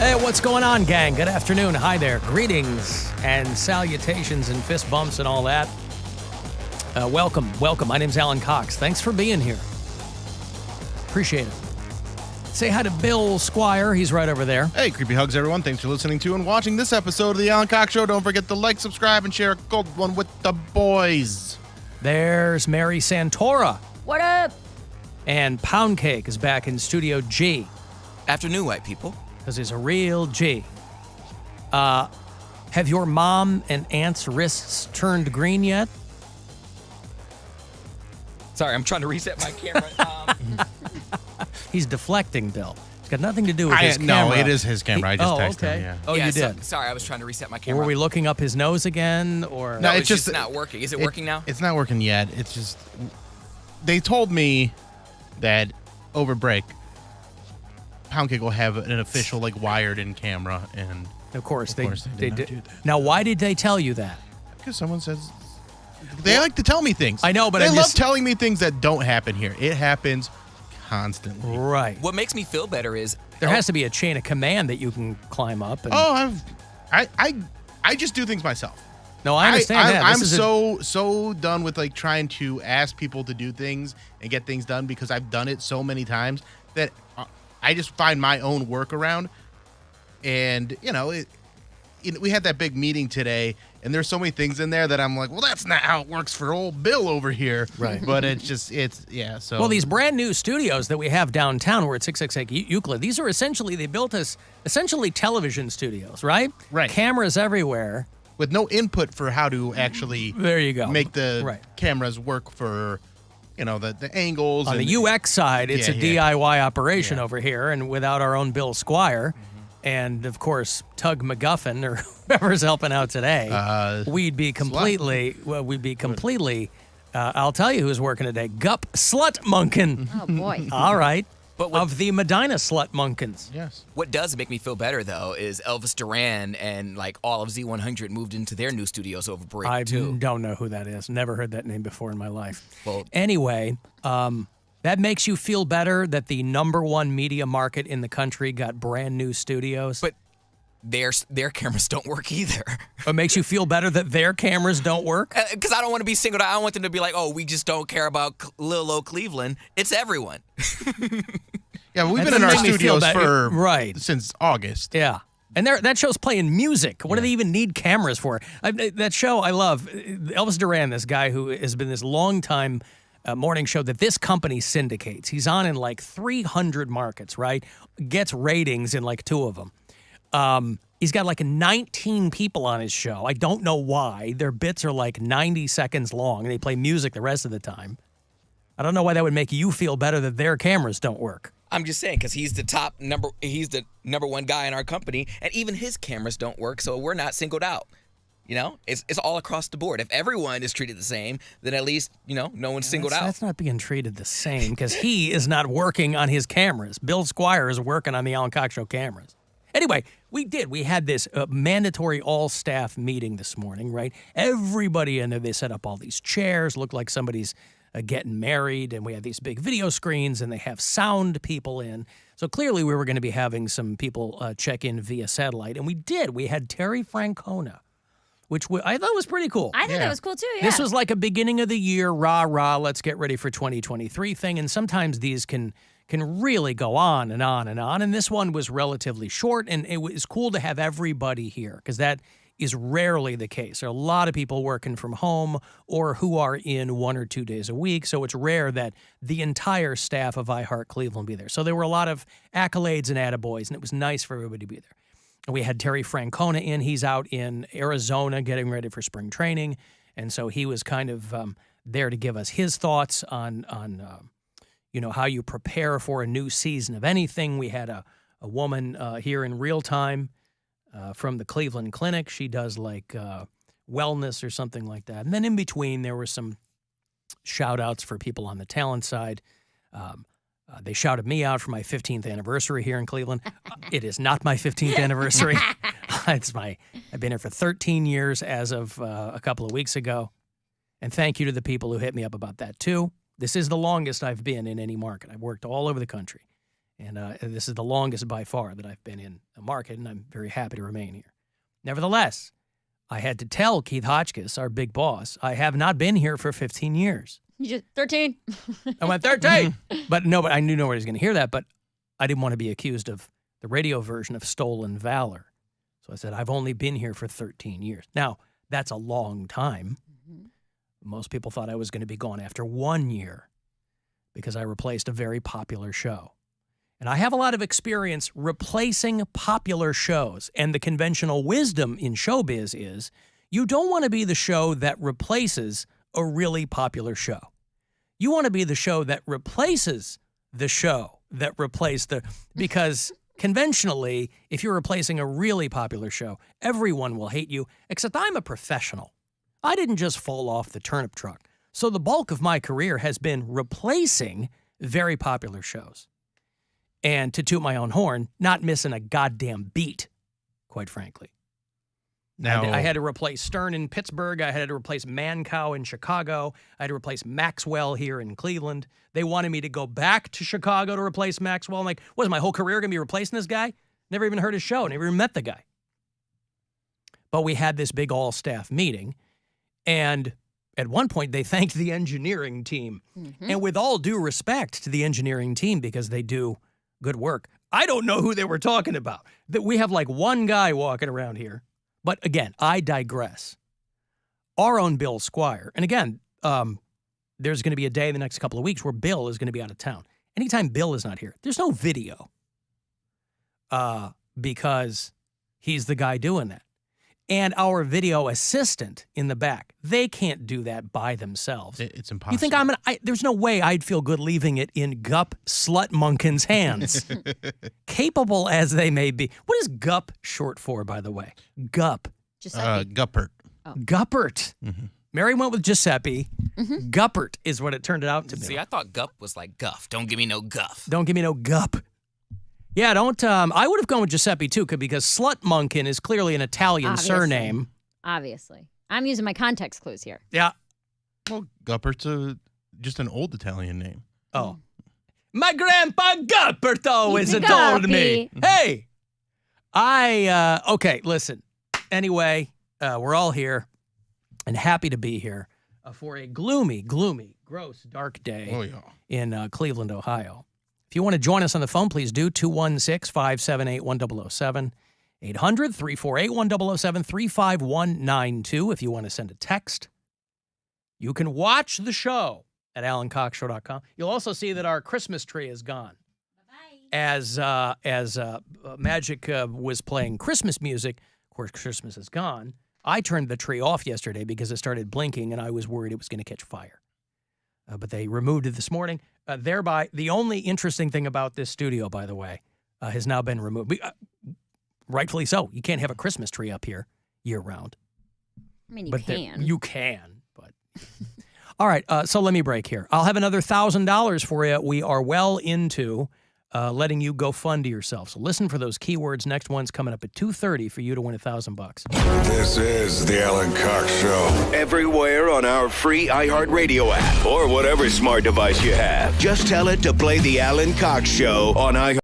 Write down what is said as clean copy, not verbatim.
Hey, what's going on, gang? Good afternoon. Hi there. Greetings and salutations and fist bumps and all that. Welcome. My name's Alan Cox. Thanks for being here. Appreciate it. Say hi to Bill Squire. He's right over there. Hey, creepy hugs, everyone. Thanks for listening to and watching this episode of the Alan Cox Show. Don't forget to like, subscribe, and share a gold one with the boys. There's Mary Santora. What up? And Poundcake is back in Studio G. Afternoon, white people. Because he's a real G. Have your mom and aunt's wrists turned green yet? Sorry, I'm trying to reset my camera. He's deflecting, Bill. It's got nothing to do with his camera. No, it is his camera. I just texted him, yeah. Oh, yeah, you did? Sorry, I was trying to reset my Or camera. were we looking up his nose again? Or No, it's it's just not working. Is it working now? It's not working yet. It's just... They told me that over break, Poundcake will have an official, wired-in camera, and... Of course, they did not do that. Now, why did they tell you that? Because someone says... They like to tell me things. I know, but they I'm love just... telling me things that don't happen here. It happens constantly. Right. What makes me feel better is... There has to be a chain of command that you can climb up. And... I just do things myself. No, I understand that. I'm so done with trying to ask people to do things and get things done because I've done it so many times that I just find my own workaround. And we had that big meeting today, and there's so many things in there that I'm like, well, that's not how it works for old Bill over here. Right. But So well, these brand new studios that we have downtown, we're at 668 Euclid. These are they built as essentially television studios, right? Right. Cameras everywhere. with no input for how to actually there you go. make the cameras work for, the angles. On and the UX side, it's a DIY operation over here, and without our own Bill Squire, and of course Tug McGuffin or whoever's helping out today, we'd be completely. I'll tell you who's working today. Gup Slut Munkin. Oh boy. All right. But of the Medina Slut Munkins. Yes. What does make me feel better, though, is Elvis Duran and all of Z100 moved into their new studios over break, too. I don't know who that is. Never heard that name before in my life. Well, anyway, that makes you feel better that the #1 media market in the country got brand new studios. But their cameras don't work either. It makes you feel better that their cameras don't work? Because I don't want to be singled out. I don't want them to be like, oh, we just don't care about little old Cleveland. It's everyone. Yeah, but we've been in our studios since August. Yeah. And that show's playing music. What do they even need cameras for? That show I love. Elvis Duran, this guy who has been this long-time morning show that this company syndicates. He's on in 300 markets, right? Gets ratings in 2 of them. He's got 19 people on his show. I don't know why. Their bits are 90 seconds long, and they play music the rest of the time. I don't know why that would make you feel better that their cameras don't work. I'm just saying, because he's the number one guy in our company, and even his cameras don't work, so we're not singled out. It's all across the board. If everyone is treated the same, then at least, no one's singled out. That's not being treated the same, because he is not working on his cameras. Bill Squire is working on the Alan Cox Show cameras. Anyway, we had this mandatory all-staff meeting this morning, right? Everybody in there, they set up all these chairs, looked like somebody's getting married, and we have these big video screens, and they have sound people in. So clearly we were going to be having some people check in via satellite, and we did. We had Terry Francona, which I thought was pretty cool. I thought that was cool, too, yeah. This was like a beginning of the year, rah, let's get ready for 2023 thing, and sometimes these can really go on and on and on. And this one was relatively short, and it was cool to have everybody here because that is rarely the case. There are a lot of people working from home or who are in 1 or 2 days a week, so it's rare that the entire staff of iHeart Cleveland be there. So there were a lot of accolades and attaboys, and it was nice for everybody to be there. And we had Terry Francona in. He's out in Arizona getting ready for spring training, and so he was kind of there to give us his thoughts on how you prepare for a new season of anything. We had a woman here in real time from the Cleveland Clinic. She does wellness or something like that. And then in between, there were some shout outs for people on the talent side. They shouted me out for my 15th anniversary here in Cleveland. It is not my 15th anniversary. I've been here for 13 years as of a couple of weeks ago. And thank you to the people who hit me up about that too. This is the longest I've been in any market. I've worked all over the country. And this is the longest by far that I've been in a market, and I'm very happy to remain here. Nevertheless, I had to tell Keith Hotchkiss, our big boss, I have not been here for 15 years. You just 13. I went 13. But I knew nobody was going to hear that, but I didn't want to be accused of the radio version of stolen valor. So I said, I've only been here for 13 years. Now, that's a long time. Most people thought I was going to be gone after 1 year because I replaced a very popular show. And I have a lot of experience replacing popular shows. And the conventional wisdom in showbiz is you don't want to be the show that replaces a really popular show. You want to be the show that replaces the show that replaced because conventionally, if you're replacing a really popular show, everyone will hate you, except I'm a professional. I didn't just fall off the turnip truck. So the bulk of my career has been replacing very popular shows. And to toot my own horn, not missing a goddamn beat, quite frankly. Now, I had to replace Stern in Pittsburgh. I had to replace Mancow in Chicago. I had to replace Maxwell here in Cleveland. They wanted me to go back to Chicago to replace Maxwell. I'm like, what is my whole career going to be replacing this guy? Never even heard his show. Never even met the guy. But we had this big all-staff meeting, and at one point they thanked the engineering team. And with all due respect to the engineering team, because they do good work, I don't know who they were talking about. That we have like one guy walking around here. But again, I digress. Our own Bill Squire, and again, there's going to be a day in the next couple of weeks where Bill is going to be out of town. Anytime Bill is not here, there's no video because he's the guy doing that. And our video assistant in the back, they can't do that by themselves. It's impossible. You think there's no way I'd feel good leaving it in Gup Slutmunkin's hands. Capable as they may be. What is Gup short for, by the way? Gup. Giuseppe. Guppert. Guppert. Mary went with Giuseppe. Guppert is what it turned out to be. See, I thought gup was like guff. Don't give me no guff. Don't give me no gup. Yeah, don't. I would have gone with Giuseppe too, because Slutmunkin is clearly an Italian surname. Obviously. I'm using my context clues here. Yeah. Well, Guppert's just an old Italian name. Oh. My grandpa Guppert always told me. Hey! Okay, listen. Anyway, we're all here and happy to be here for a gloomy, gross, dark day in Cleveland, Ohio. If you want to join us on the phone, please do. 216-578-1007. 800-348-1007. 35192 if you want to send a text. You can watch the show at alancoxshow.com. You'll also see that our Christmas tree is gone. Bye-bye. As Magic was playing Christmas music, of course, Christmas is gone. I turned the tree off yesterday because it started blinking, and I was worried it was going to catch fire. But they removed it this morning. Thereby, the only interesting thing about this studio, by the way, has now been removed. Rightfully so. You can't have a Christmas tree up here year-round. I mean, you can. You can, but... All right, so let me break here. I'll have another $1,000 for you. We are well into letting you go fund yourself. So listen for those keywords. Next one's coming up at 2:30 for you to win $1,000. This is the Alan Cox Show. Everywhere on our free iHeartRadio app or whatever smart device you have. Just tell it to play the Alan Cox Show on iHeart.